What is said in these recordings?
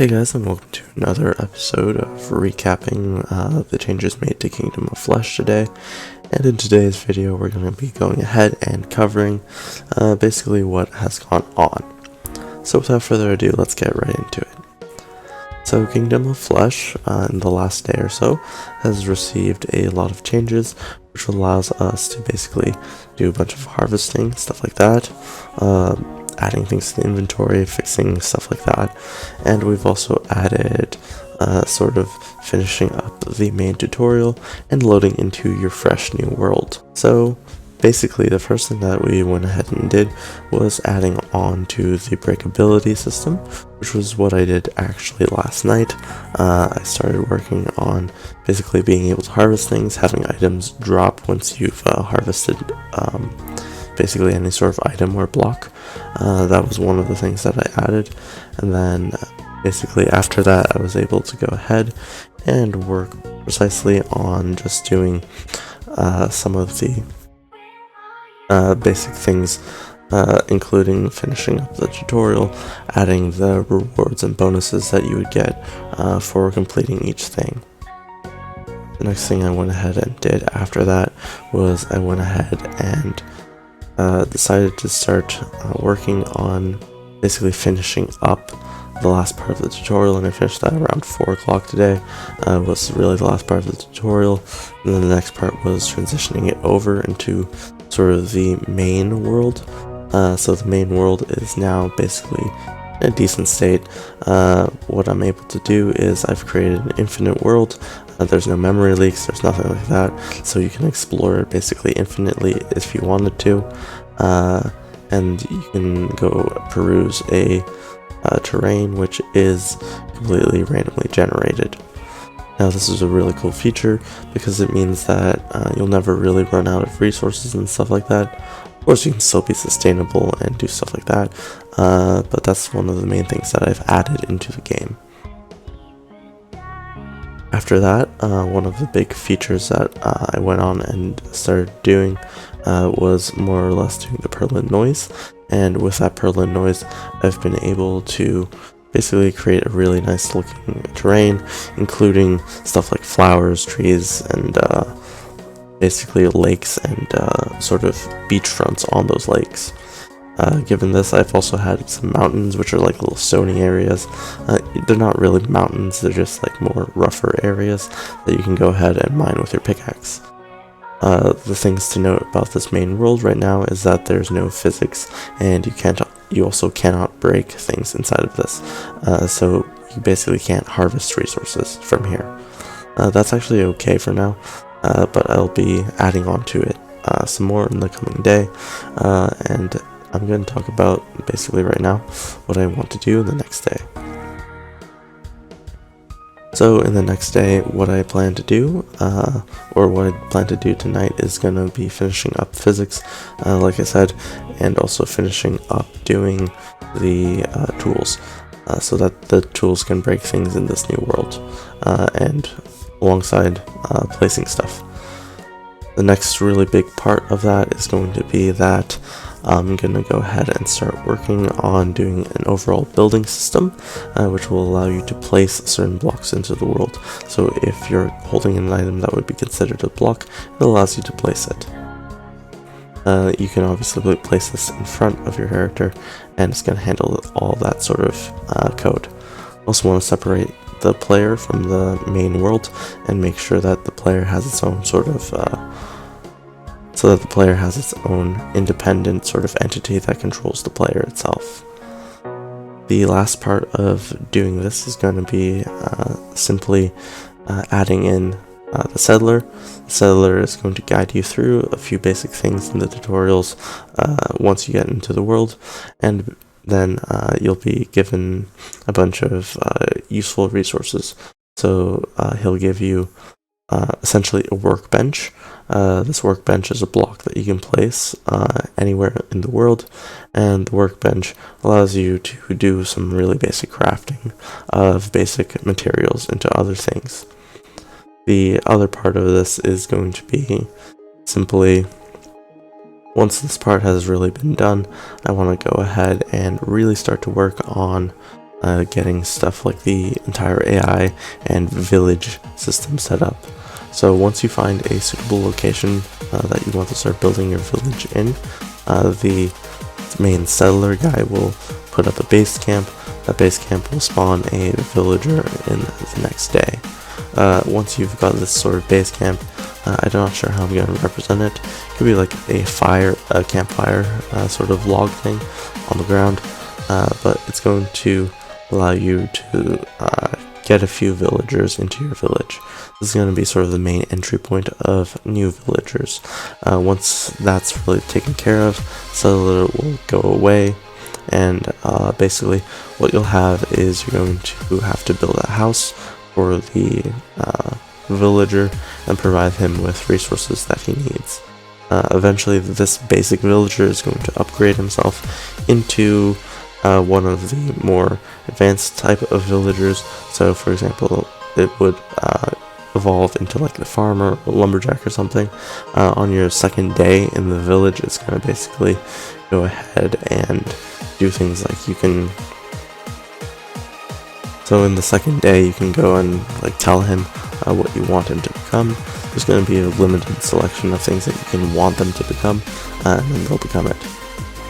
Hey guys, and welcome to another episode of recapping the changes made to Kingdom of Flesh today. And in today's video, we're going to be going ahead and covering basically what has gone on. So without further ado, let's get right into it. So Kingdom of Flesh, in the last day or so, has received a lot of changes, which allows us to basically do a bunch of harvesting, stuff like that, adding things to the inventory, fixing stuff like that, and we've also added sort of finishing up the main tutorial and loading into your fresh new world. So basically the first thing that we went ahead and did was adding on to the breakability system, which was what I did actually last night. I started working on basically being able to harvest things, having items drop once you've harvested basically any sort of item or block. That was one of the things that I added, and then basically after that I was able to go ahead and work precisely on just doing some of the basic things, including finishing up the tutorial, adding the rewards and bonuses that you would get for completing each thing. The next thing I went ahead and did after that was I went ahead and decided to start working on basically finishing up the last part of the tutorial, and I finished that around 4 o'clock today. Was really the last part of the tutorial, and then the next part was transitioning it over into sort of the main world. So the main world is now basically in a decent state. What I'm able to do is I've created an infinite world. There's no memory leaks, there's nothing like that, so you can explore it basically infinitely if you wanted to, and you can go peruse a terrain which is completely randomly generated. Now this is a really cool feature because it means that you'll never really run out of resources and stuff like that. Of course, you can still be sustainable and do stuff like that, but that's one of the main things that I've added into the game. After that, one of the big features that I went on and started doing was more or less doing the Perlin noise, and with that Perlin noise I've been able to basically create a really nice looking terrain, including stuff like flowers, trees, and basically lakes and sort of beachfronts on those lakes. Given this, I've also had some mountains, which are like little stony areas. They're not really mountains, they're just like more rougher areas that you can go ahead and mine with your pickaxe. The things to note about this main world right now is that there's no physics, and you also cannot break things inside of this. So you basically can't harvest resources from here. That's actually okay for now, but I'll be adding on to it some more in the coming day, and I'm going to talk about basically right now what I want to do the next day. So in the next day, what I plan to do, or what I plan to do tonight, is going to be finishing up physics, like I said, and also finishing up doing the tools, so that the tools can break things in this new world, and alongside placing stuff. The next really big part of that is going to be that I'm going to go ahead and start working on doing an overall building system, which will allow you to place certain blocks into the world. So if you're holding an item that would be considered a block, it allows you to place it. You can obviously place this in front of your character, and it's going to handle all that sort of code. Also want to separate the player from the main world and make sure that the player has its own sort of so that the player has its own independent sort of entity that controls the player itself. The last part of doing this is going to be simply adding in the settler. The settler is going to guide you through a few basic things in the tutorials once you get into the world, and then you'll be given a bunch of useful resources. So he'll give you essentially a workbench. This workbench is a block that you can place anywhere in the world, and the workbench allows you to do some really basic crafting of basic materials into other things. The other part of this is going to be simply, once this part has really been done, I want to go ahead and really start to work on getting stuff like the entire AI and village system set up. So once you find a suitable location that you want to start building your village in, the main settler guy will put up a base camp. That base camp will spawn a villager in the next day. Once you've got this sort of base camp, I'm not sure how I'm going to represent it. It could be like a campfire sort of log thing on the ground, but it's going to allow you to get a few villagers into your village. This is going to be sort of the main entry point of new villagers. Once that's really taken care of, settler will go away, and basically what you'll have is you're going to have to build a house for the villager and provide him with resources that he needs. Eventually this basic villager is going to upgrade himself into one of the more advanced type of villagers. So for example, it would evolve into like the farmer or lumberjack or something. On your second day in the village, it's going to basically go ahead and do things like you can, so in the second day you can go and like tell him what you want him to become. There's going to be a limited selection of things that you can want them to become, and then they'll become it.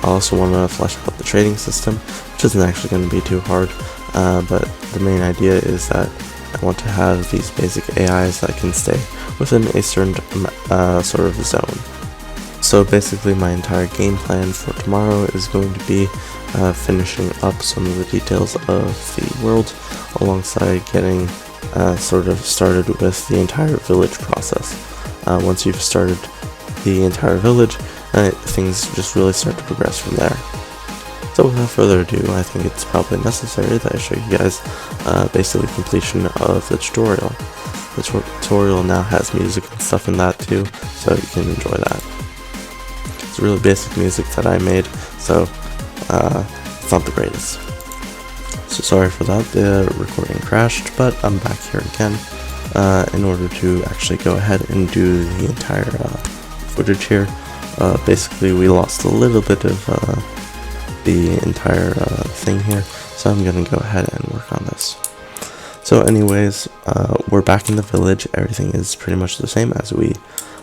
I also want to flesh out the trading system, which isn't actually going to be too hard, but the main idea is that I want to have these basic AIs that can stay within a certain sort of zone. So basically my entire game plan for tomorrow is going to be finishing up some of the details of the world, alongside getting sort of started with the entire village process. Once you've started the entire village, things just really start to progress from there. So without further ado, I think it's probably necessary that I show you guys basically completion of the tutorial. The tutorial now has music and stuff in that too, so you can enjoy that. It's really basic music that I made, so it's not the greatest. So sorry for that, the recording crashed, but I'm back here again in order to actually go ahead and do the entire footage here. Basically we lost a little bit of the entire thing here, so I'm gonna go ahead and work on this. So anyways, we're back in the village. Everything is pretty much the same as we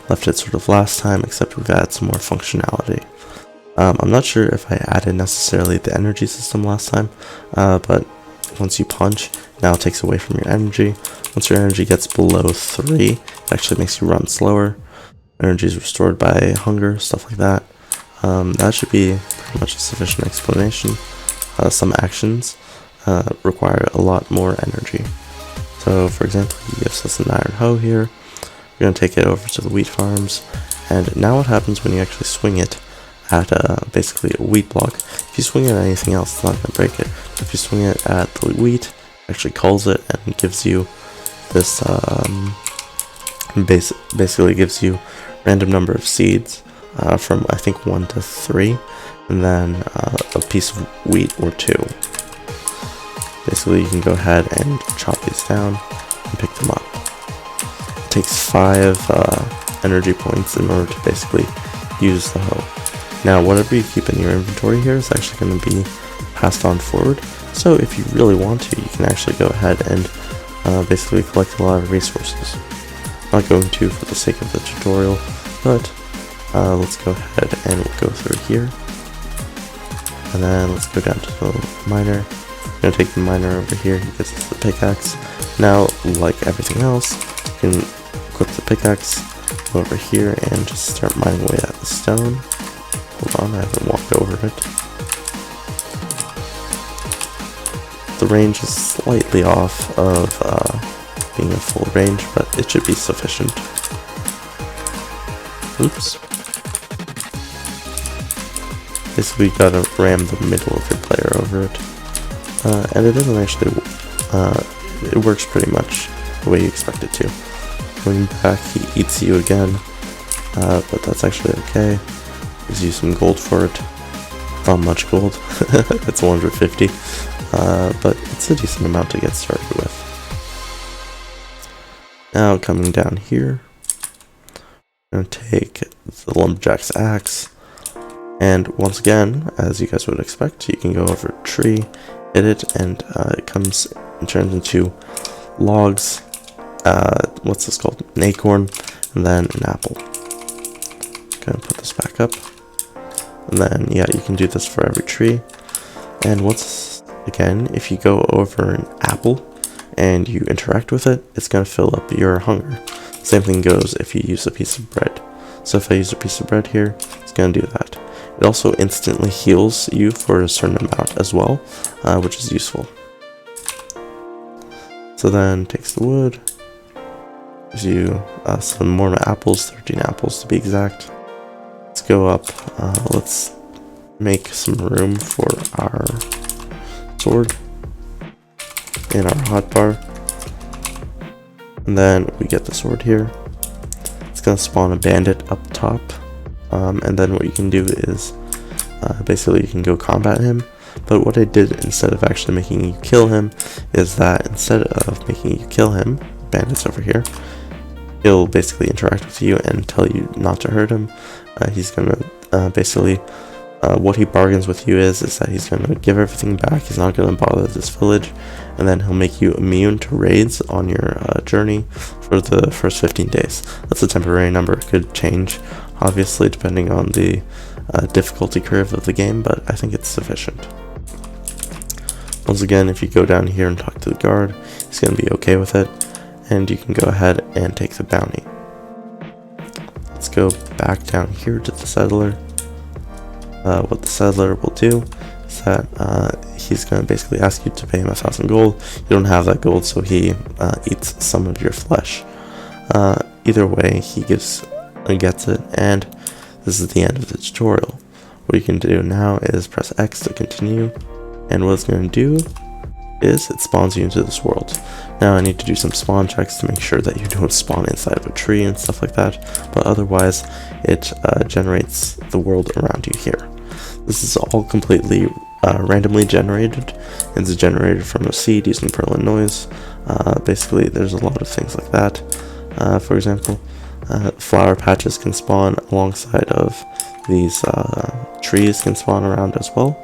left it sort of last time, except we've added some more functionality. I'm not sure if I added necessarily the energy system last time, but once you punch, now it takes away from your energy. Once your energy gets below 3, it actually makes you run slower. Energy is restored by hunger, stuff like that. That should be pretty much a sufficient explanation. Some actions require a lot more energy. So for example, he gives us an iron hoe here. We're going to take it over to the wheat farms, and now what happens when you actually swing it at basically a wheat block? If you swing it at anything else, it's not going to break it. If you swing it at the wheat, it actually calls it and gives you this basically gives you random number of seeds from I think 1 to 3, and then a piece of wheat or 2. Basically you can go ahead and chop these down and pick them up. It takes 5 energy points in order to basically use the hoe. Now whatever you keep in your inventory here is actually going to be passed on forward, so if you really want to, you can actually go ahead and basically collect a lot of resources. I'm not going to for the sake of the tutorial, but let's go ahead and we'll go through here, and then let's go down to the miner. I'm going to take the miner over here because it's the pickaxe. Now, like everything else, you can equip the pickaxe, go over here and just start mining away at the stone. Hold on, I haven't walked over it. The range is slightly off of being a full range, but it should be sufficient. Oops. Basically, you gotta ram the middle of your player over it. And it doesn't actually, it works pretty much the way you expect it to. Going back, he eats you again, but that's actually okay. Gives you some gold for it. Not much gold, it's 150, but it's a decent amount to get started with. Now coming down here, I'm going to take the lumberjack's axe, and once again, as you guys would expect, you can go over a tree hit it, and it comes and turns into logs. What's this called? An acorn, and then an apple. Gonna put this back up, and then yeah, you can do this for every tree. And once again, if you go over an apple and you interact with it, it's gonna fill up your hunger. Same thing goes if you use a piece of bread. So if I use a piece of bread here, it's gonna do that. It also instantly heals you for a certain amount as well, which is useful. So then takes the wood, gives you some more apples, 13 apples to be exact. Let's go up, let's make some room for our sword in our hotbar. And then we get the sword here. It's gonna spawn a bandit up top. And then what you can do is basically you can go combat him. But what I did instead of actually making you kill him is that instead of making you kill him, bandits over here, he'll basically interact with you and tell you not to hurt him. He's gonna basically what he bargains with you is that he's gonna give everything back. He's not gonna bother this village, and then he'll make you immune to raids on your journey for the first 15 days. That's a temporary number. It could change, obviously, depending on the difficulty curve of the game, but I think it's sufficient. Once again, if you go down here and talk to the guard, he's gonna be okay with it, and you can go ahead and take the bounty. Let's go back down here to the settler. What the settler will do is that he's going to basically ask you to pay him 1,000 gold. You don't have that gold, so he eats some of your flesh. Either way, he gets it, and this is the end of the tutorial. What you can do now is press X to continue, and what it's going to do is it spawns you into this world. Now I need to do some spawn checks to make sure that you don't spawn inside of a tree and stuff like that, but otherwise it generates the world around you here. This is all completely randomly generated. It's generated from a seed using Perlin noise. Basically there's a lot of things like that. For example, flower patches can spawn alongside of these trees can spawn around as well.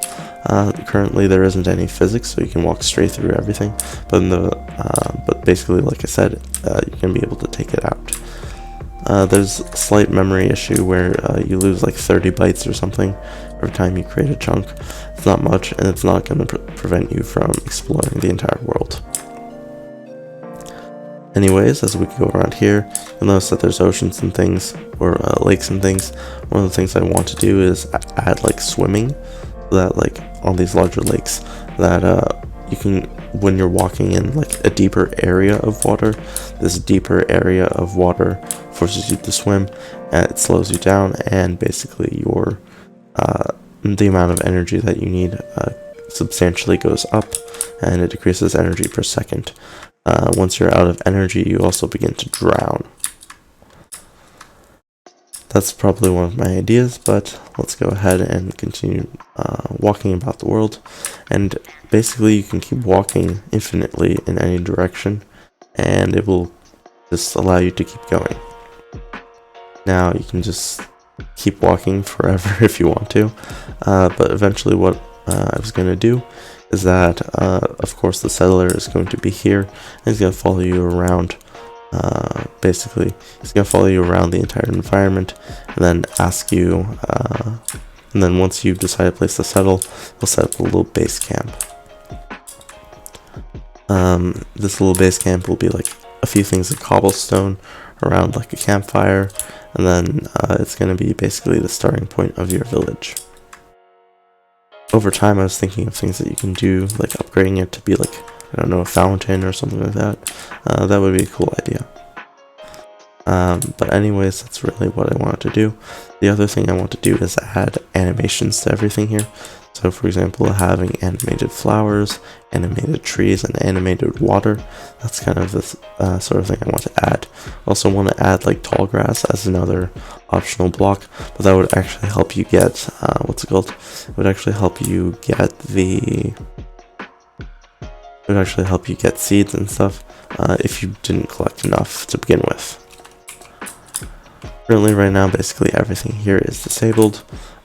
Currently there isn't any physics, so you can walk straight through everything, but basically, like I said, you can be able to take it out. There's a slight memory issue where you lose like 30 bytes or something every time you create a chunk. It's not much, and it's not going to prevent you from exploring the entire world. Anyways, as we go around here, you'll notice that there's oceans and things, or lakes and things. One of the things I want to do is add like swimming, so that like on these larger lakes, that you can, when you're walking in like a deeper area of water, this deeper area of water forces you to swim, and it slows you down, and basically your the amount of energy that you need substantially goes up, and it decreases energy per second. Once you're out of energy, you also begin to drown. That's probably one of my ideas, but let's go ahead and continue walking about the world. And basically you can keep walking infinitely in any direction, and it will just allow you to keep going. Now you can just keep walking forever if you want to, but eventually what I was going to do is that, of course, the settler is going to be here, and he's going to follow you around. Basically, he's going to follow you around the entire environment, and then ask you, and then once you decide a place to settle, he'll set up a little base camp. This little base camp will be like a few things of cobblestone around like a campfire, and then it's going to be basically the starting point of your village. Over time, I was thinking of things that you can do, like upgrading it to be like, I don't know, a fountain or something like that. That would be a cool idea. But anyways, that's really what I wanted to do. The other thing I want to do is add animations to everything here. So for example, having animated flowers, animated trees, and animated water. That's kind of this sort of thing I want to add. Also want to add like tall grass as another optional block, but that would actually help you get, what's it called? It would actually help you get seeds and stuff if you didn't collect enough to begin with. Currently right now, basically everything here is disabled.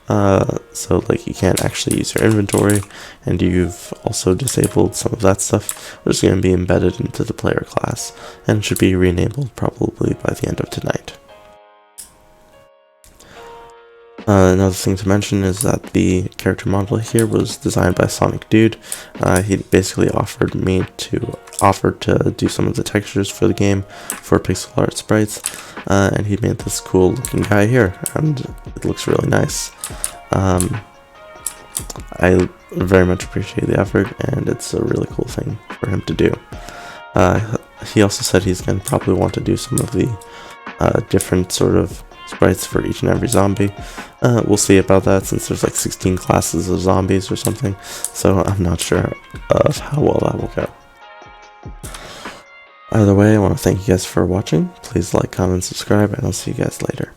So like you can't actually use your inventory, and you've also disabled some of that stuff, which is going to be embedded into the player class, and should be re-enabled probably by the end of tonight. Another thing to mention is that the character model here was designed by Sonic Dude. He basically offered to do some of the textures for the game for pixel art sprites, and he made this cool looking guy here, and it looks really nice. I very much appreciate the effort, and it's a really cool thing for him to do. He also said he's going to probably want to do some of the different sort of sprites for each and every zombie. We'll see about that, since there's like 16 classes of zombies or something, so I'm not sure of how well that will go. Either way, I want to thank you guys for watching. Please like, comment, subscribe, and I'll see you guys later.